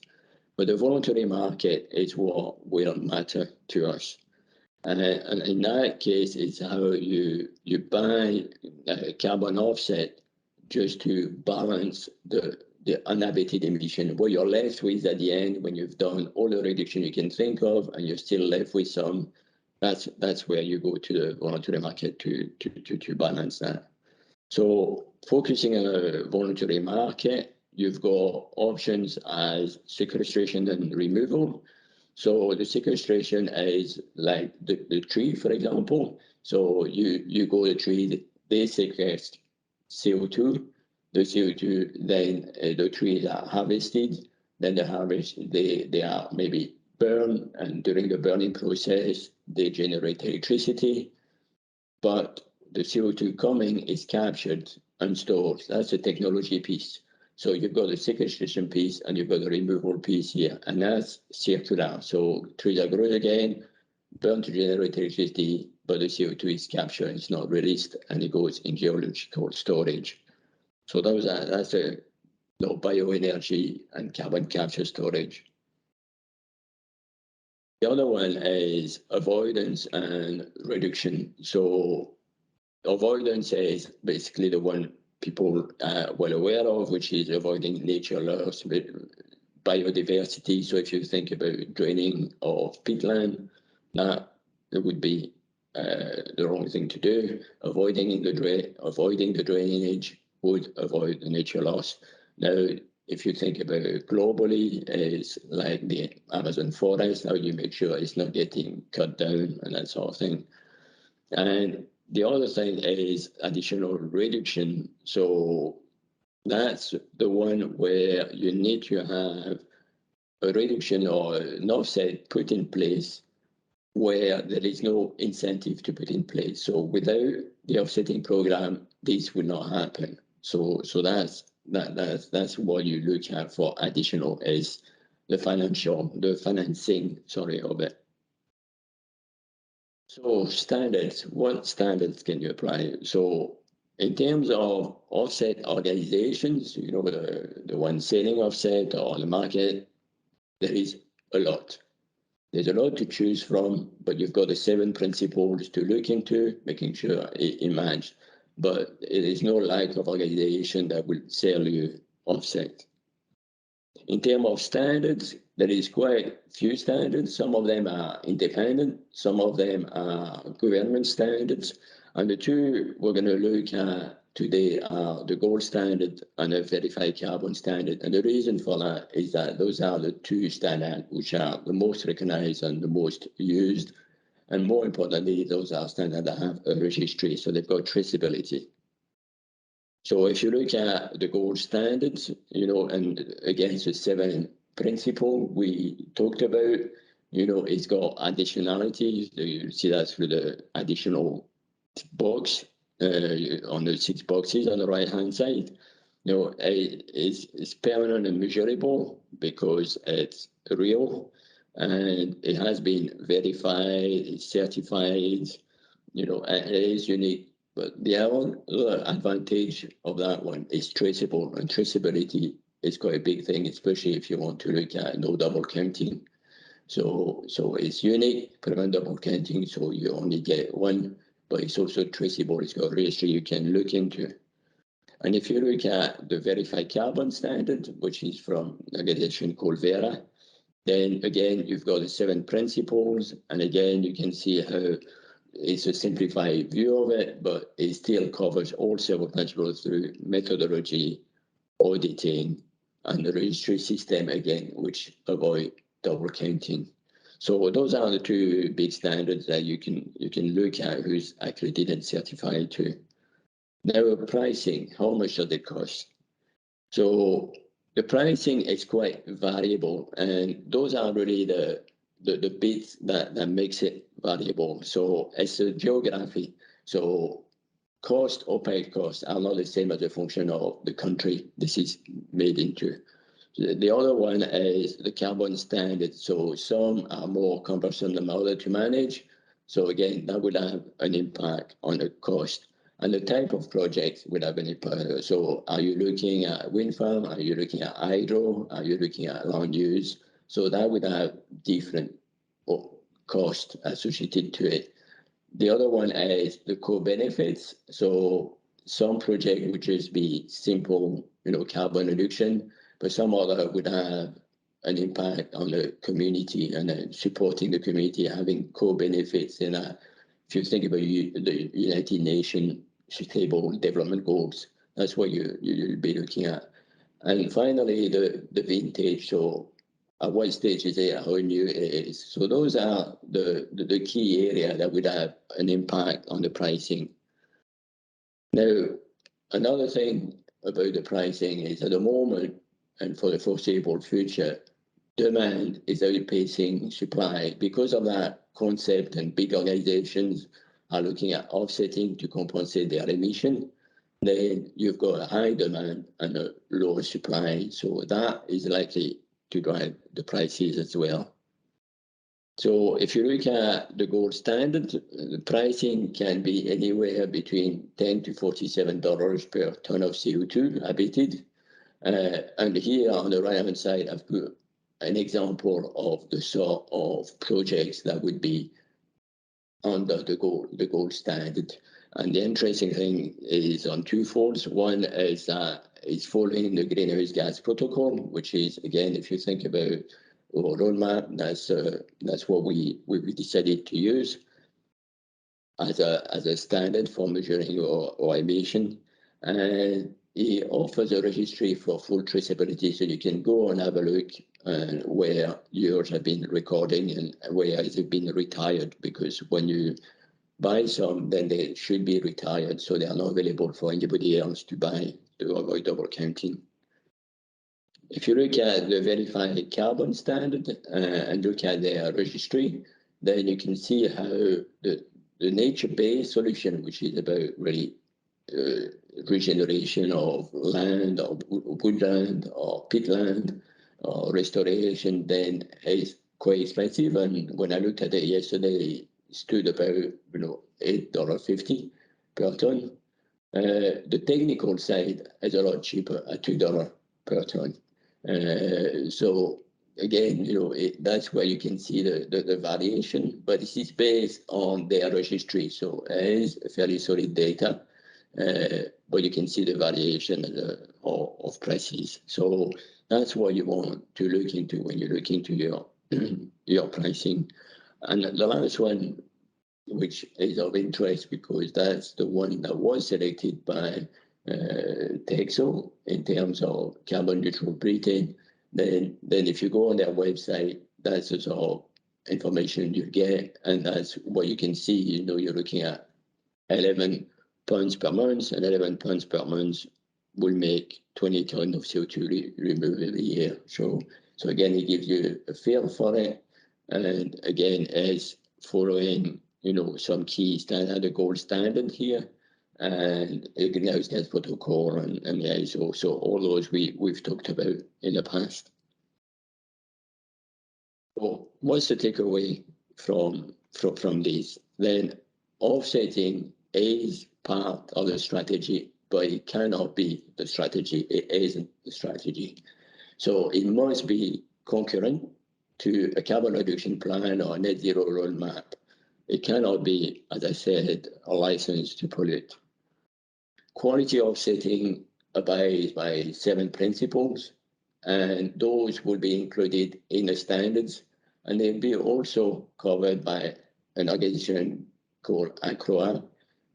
But the voluntary market is what will matter to us. And in that case, it's how you buy carbon offset just to balance the unabated emission. What you're left with at the end, when you've done all the reduction you can think of, and you're still left with some, that's where you go to the voluntary market to balance that. So focusing on a voluntary market, you've got options as sequestration and removal. So the sequestration is like the tree, for example. So you go to the tree, they sequester CO2. The CO2, then the trees are harvested. Then they are maybe burn, and during the burning process, they generate electricity, but the CO2 coming is captured and stored. That's the technology piece. So you've got the sequestration piece and you've got the removal piece here, and that's circular. So trees are grown again, burn to generate electricity, but the CO2 is captured, it's not released, and it goes in geological storage. So that's a bioenergy and carbon capture storage. The other one is avoidance and reduction. So avoidance is basically the one people are well aware of, which is avoiding nature loss, biodiversity. So if you think about draining of peatland, that would be the wrong thing to do. Avoiding the drainage would avoid the nature loss. Now, if you think about it globally, it's like the Amazon forest, how you make sure it's not getting cut down and that sort of thing. And the other thing is additional reduction. So that's the one where you need to have a reduction or an offset put in place where there is no incentive to put in place. So without the offsetting program, this will not happen. So that's what you look at for additional, is the financing of it. So standards, what standards can you apply? So in terms of offset organizations, the one selling offset or the market, there is a lot. There's a lot to choose from, but you've got the 7 principles to look into, making sure it matches. But it is no lack of organization that will sell you offset. In terms of standards, there is quite few standards. Some of them are independent, some of them are government standards. And the two we're going to look at today are the gold standard and the verified carbon standard. And the reason for that is that those are the two standards which are the most recognized and the most used. And more importantly, those are standards that have a registry, so they've got traceability. So if you look at the gold standards, and against the 7 principles we talked about, it's got additionality. So you see that through the additional box on the 6 boxes on the right-hand side. It's permanent and measurable because it's real and it has been verified, it's certified, and it is unique. But the other advantage of that one is traceable, and traceability is quite a big thing, especially if you want to look at no double counting. So it's unique, prevent double counting, so you only get one, but it's also traceable. It's got a registry you can look into. And if you look at the verified carbon standard, which is from an organization called Vera, then again, you've got the 7 principles, and again, you can see how it's a simplified view of it, but it still covers all 7 principles through methodology, auditing, and the registry system again, which avoid double counting. So those are the 2 big standards that you can look at who's accredited and certified to. Now, pricing, how much does it cost? So the pricing is quite variable, and those are really the bits that makes it variable. So it's a geography. So cost, OPEX costs are not the same as a function of the country this is made into. The other one is the carbon standard. So some are more cumbersome than others to manage. So again, that would have an impact on the cost. And the type of project would have an impact. So are you looking at wind farm? Are you looking at hydro? Are you looking at land use? So that would have different cost associated to it. The other one is the co-benefits. So some project would just be simple, carbon reduction, but some other would have an impact on the community and supporting the community, having co-benefits in that. If you think about the United Nations Sustainable Development Goals, that's what you'll be looking at. And finally, the vintage. So at what stage is it, how new it is. So those are the key area that would have an impact on the pricing. Now, another thing about the pricing is at the moment, and for the foreseeable future, demand is outpacing supply. Because of that concept, and big organizations are looking at offsetting to compensate their emission, then you've got a high demand and a lower supply. So that is likely to drive the prices as well. So if you look at the gold standard, the pricing can be anywhere between $10 to $47 per ton of CO2 abated. And here on the right-hand side, I've put an example of the sort of projects that would be under the gold standard. And the interesting thing is on two folds. One is that it's following the greenhouse gas protocol, which is, again, if you think about our roadmap, that's what we decided to use as a standard for measuring our emission. And it offers a registry for full traceability, so you can go and have a look where yours have been recording and where has it been retired, because when you buy some, then they should be retired, so they are not available for anybody else to buy to avoid double counting. If you look at the verified carbon standard and look at their registry, then you can see how the nature-based solution, which is about really regeneration of land or woodland or peatland or restoration, then is quite expensive. And when I looked at it yesterday, it stood about $8.50 per ton. The technical side is a lot cheaper at $2 per ton. So again, that's where you can see the variation, but this is based on their registry, so it is fairly solid data, but you can see the variation of prices. So that's what you want to look into when you look into your pricing. And the last one, which is of interest because that's the one that was selected by Texo in terms of carbon neutral Britain, then if you go on their website, that's the sort of information you get, and that's what you can see. You're looking at 11 tons per month, and 11 tons per month will make 20 tons of CO2 removed every year. So again, it gives you a feel for it, and again, as following some key standard, the gold standard here, and the greenhouse gas protocol and the ISO. So all those we've talked about in the past. So what's the takeaway from this? Then offsetting is part of the strategy, but it cannot be the strategy. It isn't the strategy. So it must be concurrent to a carbon reduction plan or a net zero roadmap. It cannot be, as I said, a license to pollute. Quality offsetting abides by 7 principles, and those will be included in the standards, and they'll be also covered by an organization called ACROA,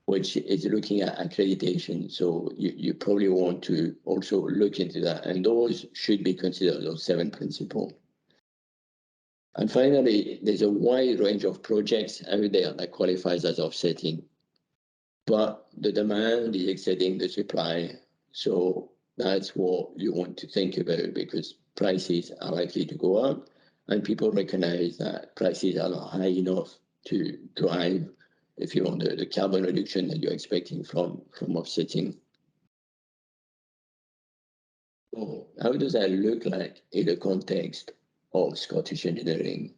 which is looking at accreditation. So you probably want to also look into that, and those should be considered, those 7 principles. And finally, there's a wide range of projects out there that qualifies as offsetting, but the demand is exceeding the supply. So that's what you want to think about, because prices are likely to go up, and people recognize that prices are not high enough to drive, if you want, the carbon reduction that you're expecting from offsetting. So how does that look like in the context of Scottish engineering?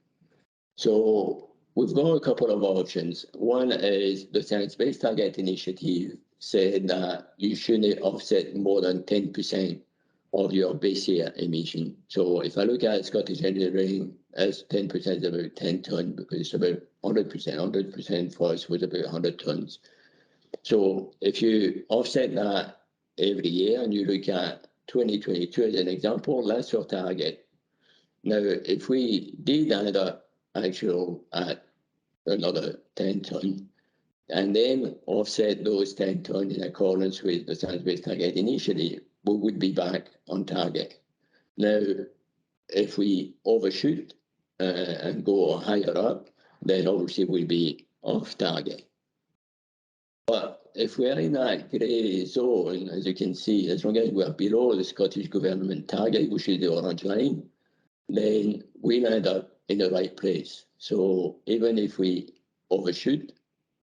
So we've got a couple of options. One is the Science Based Target Initiative said that you shouldn't offset more than 10% of your base year emission. So if I look at Scottish engineering, as 10% is about 10 tons, because it's about 100%. 100% for us was about 100 tons. So if you offset that every year and you look at 2022 as an example, that's your target. Now, if we did another actual at another 10 tons, and then offset those 10 tons in accordance with the Science Based Target Initiative, we would be back on target. Now, if we overshoot and go higher up, then obviously we'll be off target. But if we're in that grey zone, as you can see, as long as we're below the Scottish Government target, which is the orange line, then we'll end up in the right place. So even if we overshoot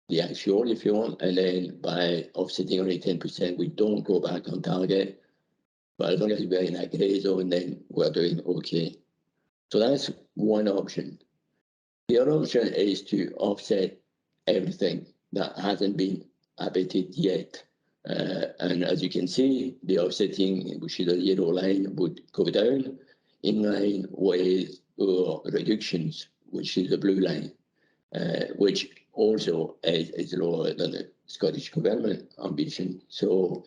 the actual, if you want, and then by offsetting only 10%, we don't go back on target. But as long as we're in a gray zone, then we're doing okay. So that's one option. The other option is to offset everything that hasn't been abated yet. And as you can see, the offsetting, which is a yellow line, would go down in line with reductions, which is the blue line, which also is lower than the Scottish Government ambition. So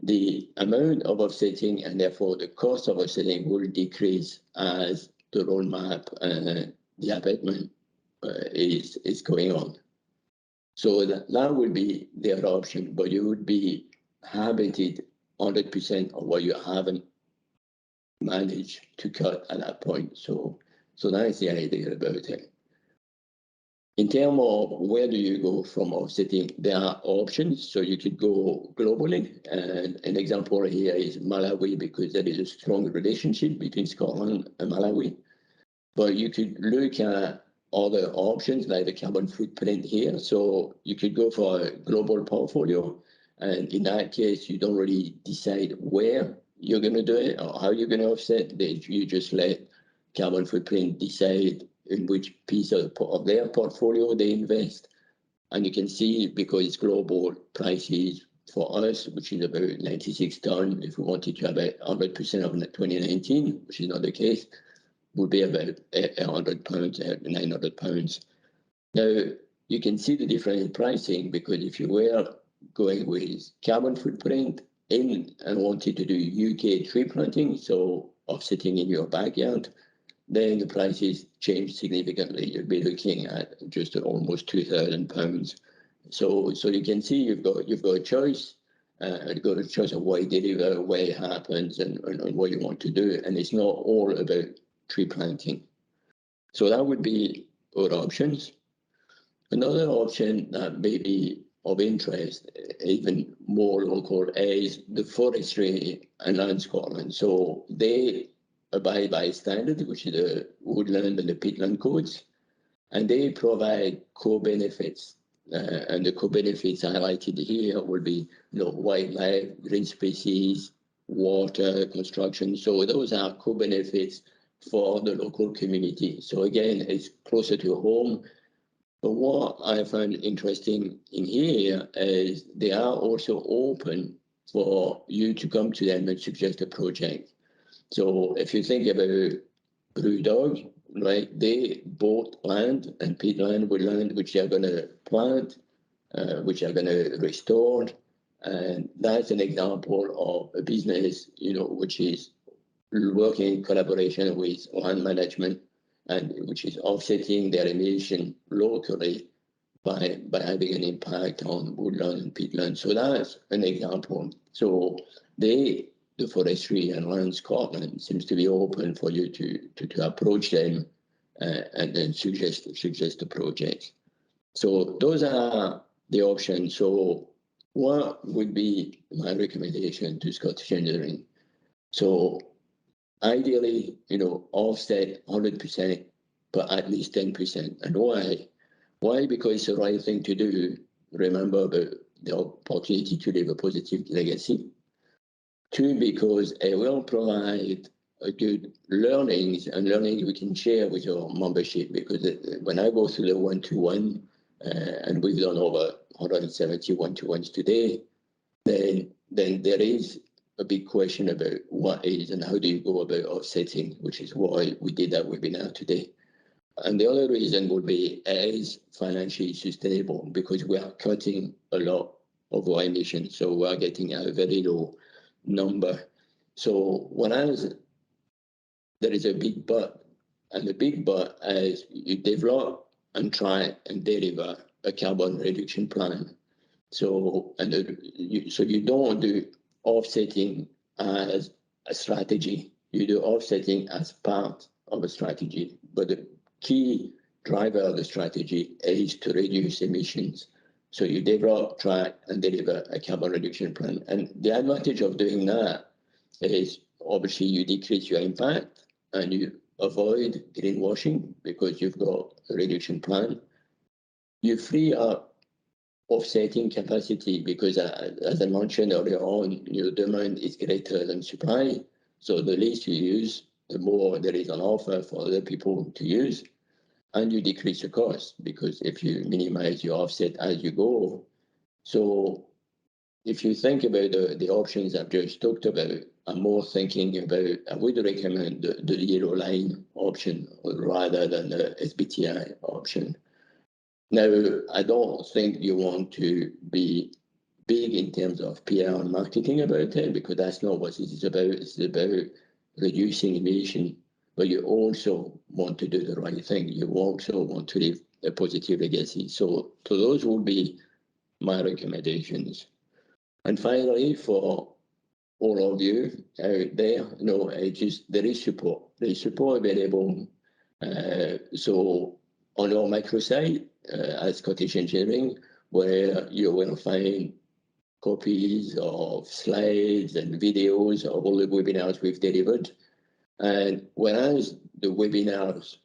the amount of offsetting and therefore the cost of offsetting will decrease as the roadmap and the abatement is going on. So that would be the other option, but you would be habited 100% of what you haven't managed to cut at that point. So that's the idea about it. In terms of where do you go from offsetting, there are options. So you could go globally, and an example here is Malawi, because there is a strong relationship between Scotland and Malawi. But you could look at other options like the carbon footprint here. So you could go for a global portfolio, and in that case, you don't really decide where you're going to do it or how you're going to offset. You just let carbon footprint decide in which piece of their portfolio they invest. And you can see, because it's global, prices for us, which is about 96 tonnes, if we wanted to have 100% of 2019, which is not the case, would be about £100, 900 pounds. Now, you can see the difference in pricing, because if you were going with carbon footprint in and wanted to do UK tree planting, so offsetting in your backyard, then the prices change significantly. You'd be looking at just almost £2,000. So you can see you've got a choice. You've got a choice of what you deliver, where it happens, and what you want to do. And it's not all about tree planting. So that would be our options. Another option that may be of interest, even more local, is the Forestry and Land Scotland. So they abide by standard, which is the woodland and the peatland codes, and they provide co-benefits. And the co-benefits highlighted here will be, wildlife, green species, water, construction. So those are co-benefits for the local community. So again, it's closer to home. But what I find interesting in here is they are also open for you to come to them and suggest a project. So if you think about Brewdog, right, they bought land and peatland, woodland, which they're going to plant, which they're going to restore. And that's an example of a business, which is working in collaboration with land management, and which is offsetting their emission locally by having an impact on woodland and peatland. So that's an example. So the Forestry and Land Scotland seems to be open for you to approach them and then suggest the projects. So those are the options. So what would be my recommendation to Scottish Engineering? So ideally, offset 100%, but at least 10%. And why? Why? Because it's the right thing to do. Remember about the opportunity to leave a positive legacy. 2, because it will provide a good learnings we can share with your membership. Because when I go through the one-to-one, and we've done over 170 one-to-ones today, then there is a big question about what is and how do you go about offsetting, which is why we did that webinar today. And the other reason would be, is financially sustainable, because we are cutting a lot of our emissions. So we are getting a very low number. So there is a big but, and the big but is you develop and try and deliver a carbon reduction plan. So you don't do offsetting as a strategy. You do offsetting as part of a strategy. But the key driver of the strategy is to reduce emissions. So you develop, try, and deliver a carbon reduction plan. And the advantage of doing that is, obviously, you decrease your impact and you avoid greenwashing because you've got a reduction plan. You free up offsetting capacity because, as I mentioned earlier on, your demand is greater than supply. So the least you use, the more there is an offer for other people to use. And you decrease the cost because if you minimize your offset as you go. So if you think about the options I've just talked about, I'm more thinking about, I would recommend the zero line option rather than the SBTI option. Now, I don't think you want to be big in terms of PR and marketing about it because that's not what it is about. It's about reducing emission, but you also want to do the right thing. You also want to leave a positive legacy. So those will be my recommendations. And finally, for all of you out there, there is support. There is support available. So on our microsite at Scottish Engineering, where you will find copies of slides and videos of all the webinars we've delivered. And whereas the webinars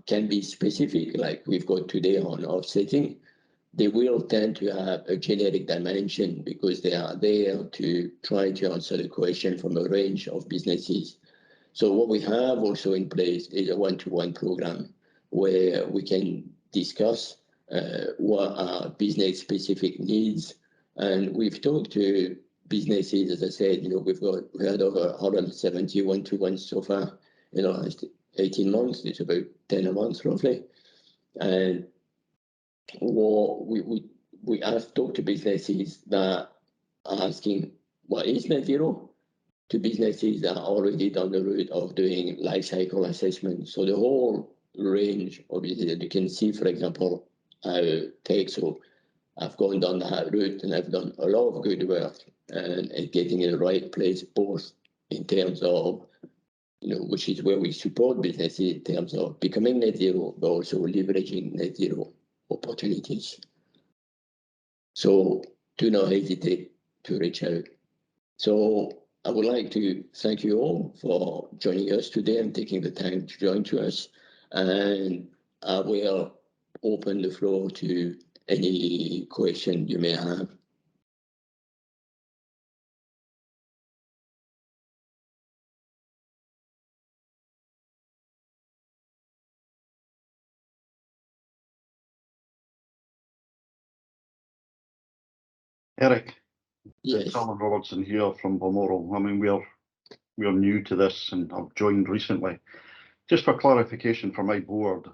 can be specific, like we've got today on offsetting, they will tend to have a generic dimension because they are there to try to answer the question from a range of businesses. So what we have also in place is a one-to-one program where we can discuss what are business-specific needs. And we've talked to businesses, as I said, we had over 170 one-to-ones so far in the last 18 months. It's about 10 a month roughly. And we have talked to businesses that are asking, what is net zero? To businesses that are already down the route of doing life cycle assessment. So the whole range, obviously, that you can see, for example, Texo, I've gone down that route and I've done a lot of good work and getting in the right place, both in terms of, which is where we support businesses in terms of becoming net zero, but also leveraging net zero opportunities. So do not hesitate to reach out. So I would like to thank you all for joining us today and taking the time to join to us. And I will open the floor to any question you may have. Eric, Yes. it's Alan Robertson here from Balmoral. I mean, we're new to this and I've joined recently. Just for clarification for my board,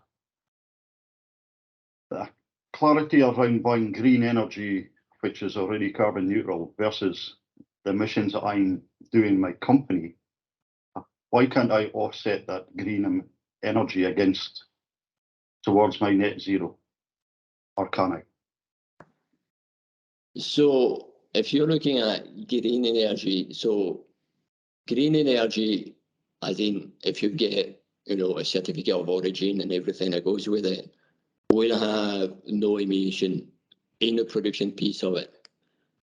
the clarity around buying green energy, which is already carbon neutral, versus the emissions that I'm doing my company. Why can't I offset that green energy towards my net zero? Or can I? So if you're looking at green energy, so green energy, as in if you get, a certificate of origin and everything that goes with it, will have no emission in the production piece of it.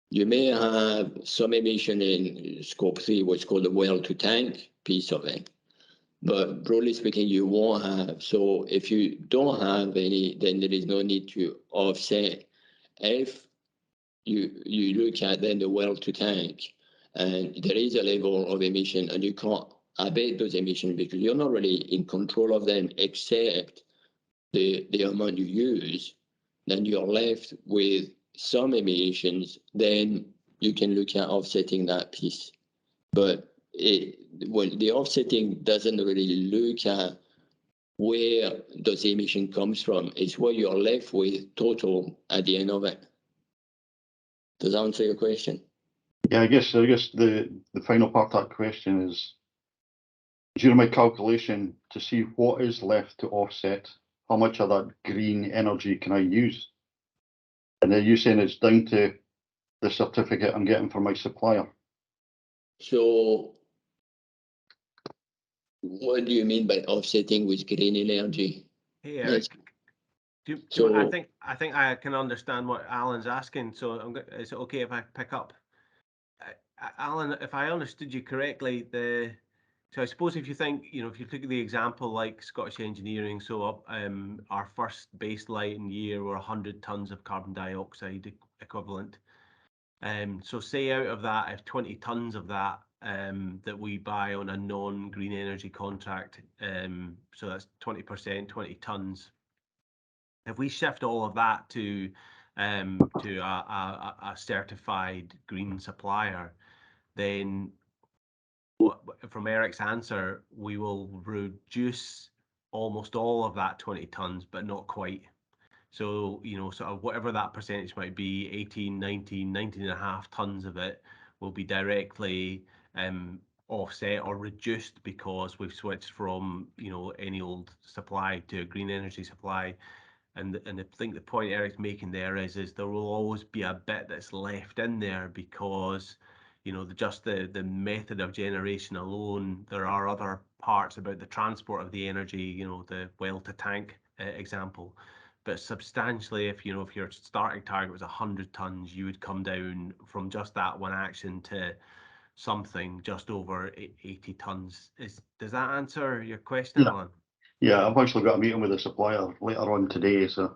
You may have some emission in scope 3, what's called the well to tank piece of it. But broadly speaking, you won't have. So if you don't have any, then there is no need to offset. If you look at then the well to tank, and there is a level of emission, and you can't abate those emissions because you're not really in control of them except the amount you use, then you're left with some emissions, then you can look at offsetting that piece. But the offsetting doesn't really look at where does the emission comes from. It's what you're left with total at the end of it. Does that answer your question? Yeah, I guess the final part of that question is, during my calculation to see what is left to offset, how much of that green energy can I use? And then you're saying it's down to the certificate I'm getting from my supplier. So what do you mean by offsetting with green energy? Hey, Eric. I think I can understand what Alan's asking. So is it okay if I pick up? Alan, if I understood you correctly, So I suppose if you think, you know, if you look at the example like Scottish Engineering, so our first baseline year were 100 tonnes of carbon dioxide equivalent. So say out of that, if 20 tonnes of that that we buy on a non-green energy contract, so that's 20%, 20 tonnes. If we shift all of that to a certified green supplier, then from Eric's answer, we will reduce almost all of that 20 tonnes, but not quite. So, you know, sort of whatever that percentage might be, 18, 19, 19 and a half tonnes of it will be directly offset or reduced because we've switched from, you know, any old supply to a green energy supply. And I think the point Eric's making there is there will always be a bit that's left in there because, you know, just the method of generation alone, there are other parts about the transport of the energy, you know, the well to tank example. But substantially, if you know, if your starting target was 100 tonnes, you would come down from just that one action to something just over 80 tonnes. Does that answer your question, Alan? Yeah, I've actually got a meeting with a supplier later on today, so,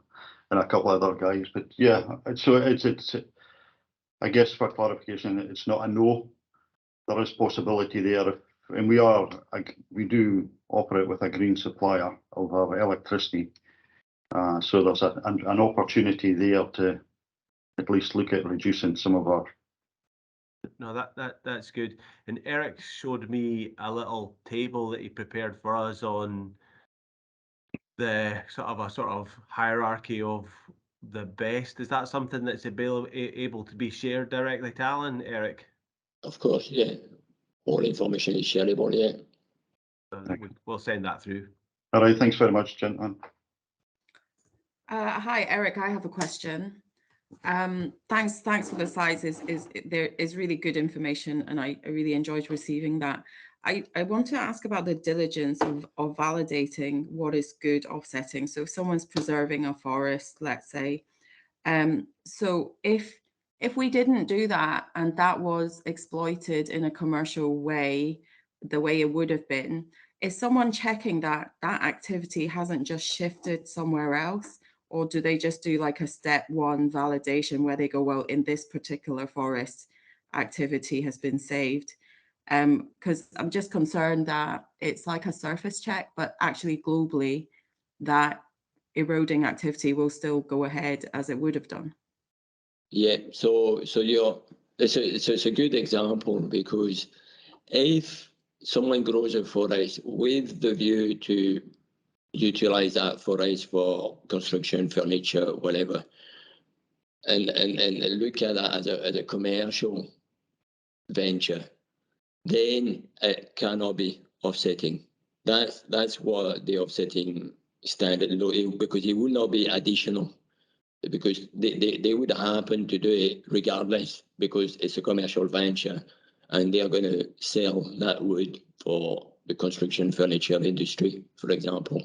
and a couple of other guys. But yeah, so it's I guess for clarification, it's not a no. There is possibility there, and we do operate with a green supplier of our electricity. So there's an opportunity there to at least look at reducing some of our. No, that's good. And Eric showed me a little table that he prepared for us on the sort of hierarchy of the best. Is that something that's able to be shared directly to Alan, Eric? Of course, yeah. All information is shareable, yeah. We'll send that through. All right, thanks very much, gentlemen. Hi, Eric. I have a question. Thanks for the slides. There is really good information, and I really enjoyed receiving that. I want to ask about the diligence of validating what is good offsetting. So if someone's preserving a forest, let's say, so if we didn't do that and that was exploited in a commercial way, the way it would have been, is someone checking that that activity hasn't just shifted somewhere else? Or do they just do like a step one validation where they go, well, in this particular forest, activity has been saved? Because I'm just concerned that it's like a surface check, but actually globally, that eroding activity will still go ahead as it would have done. Yeah, so it's a good example because if someone grows a forest with the view to utilize that forest for construction, furniture, whatever, and look at that as a commercial venture, then it cannot be offsetting. That's what the offsetting standard, because it will not be additional, because they would happen to do it regardless because it's a commercial venture and they are going to sell that wood for the construction furniture industry, for example.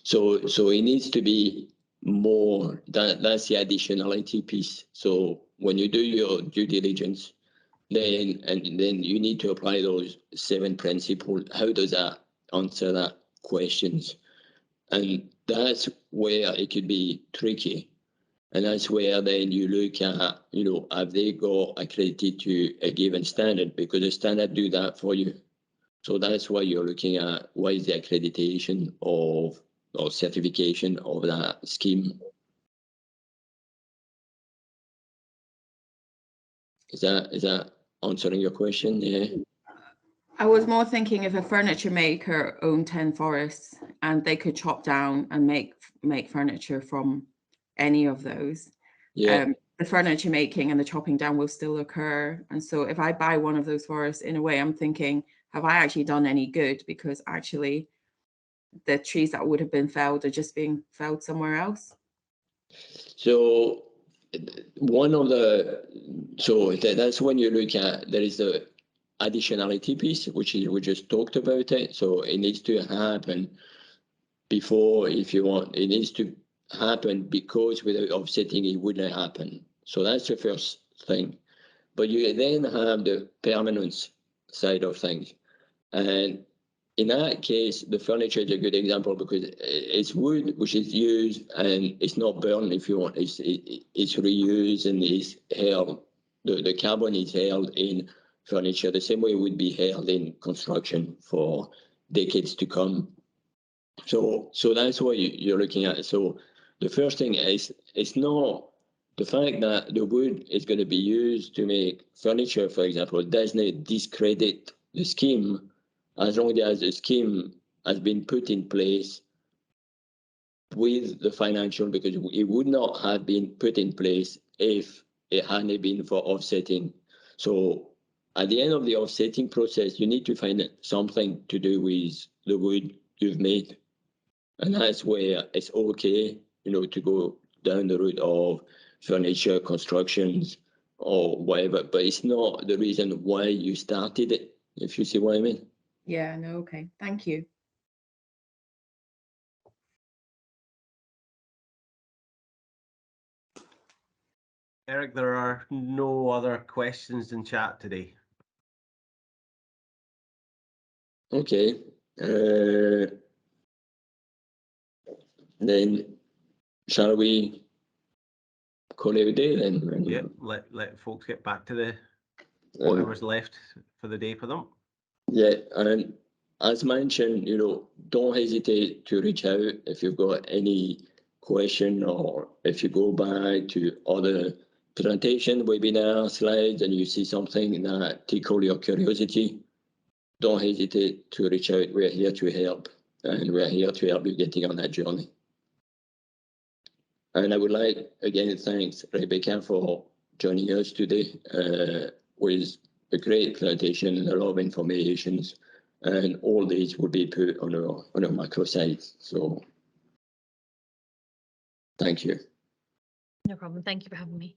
So it needs to be more, that's the additionality piece. So when you do your due diligence, then you need to apply those 7 principles. How does that answer that questions? And that's where it could be tricky. And that's where then you look at, you know, have they got accredited to a given standard? Because the standard do that for you. So that's why you're looking at what is the accreditation of or certification of that scheme. Is that answering your question? Yeah. I was more thinking if a furniture maker owned 10 forests and they could chop down and make furniture from any of those. Yeah. The furniture making and the chopping down will still occur. And so if I buy one of those forests, in a way, I'm thinking, have I actually done any good? Because actually the trees that would have been felled are just being felled somewhere else. So that's when you look at, there is the additionality piece, which is, we just talked about it. So it needs to happen before, if you want, it needs to happen because without offsetting it wouldn't happen. So that's the first thing. But you then have the permanence side of things. And in that case, the furniture is a good example because it's wood which is used and it's not burned if you want. It's reused and is held. The carbon is held in furniture the same way it would be held in construction for decades to come. So that's what you're looking at. So the first thing is, it's not the fact that the wood is going to be used to make furniture, for example, doesn't discredit the scheme as long as the scheme has been put in place with the financial, because it would not have been put in place if it hadn't been for offsetting. So at the end of the offsetting process, you need to find something to do with the wood you've made. And that's where it's okay, to go down the route of furniture, constructions, or whatever, but it's not the reason why you started it, if you see what I mean. Yeah, no, okay, thank you. Eric, there are no other questions in chat today. Okay. Then shall we call it a day then? Yeah, let folks get back to the whatever's left for the day for them. Yeah, and as mentioned, don't hesitate to reach out if you've got any question, or if you go back to other presentation, webinar slides, and you see something that tickle your curiosity, don't hesitate to reach out. We're here to help, and we're here to help you getting on that journey. And I would like, again, thanks Rebecca for joining us today with a great presentation and a lot of information. And all these will be put on our microsite. So thank you. No problem. Thank you for having me.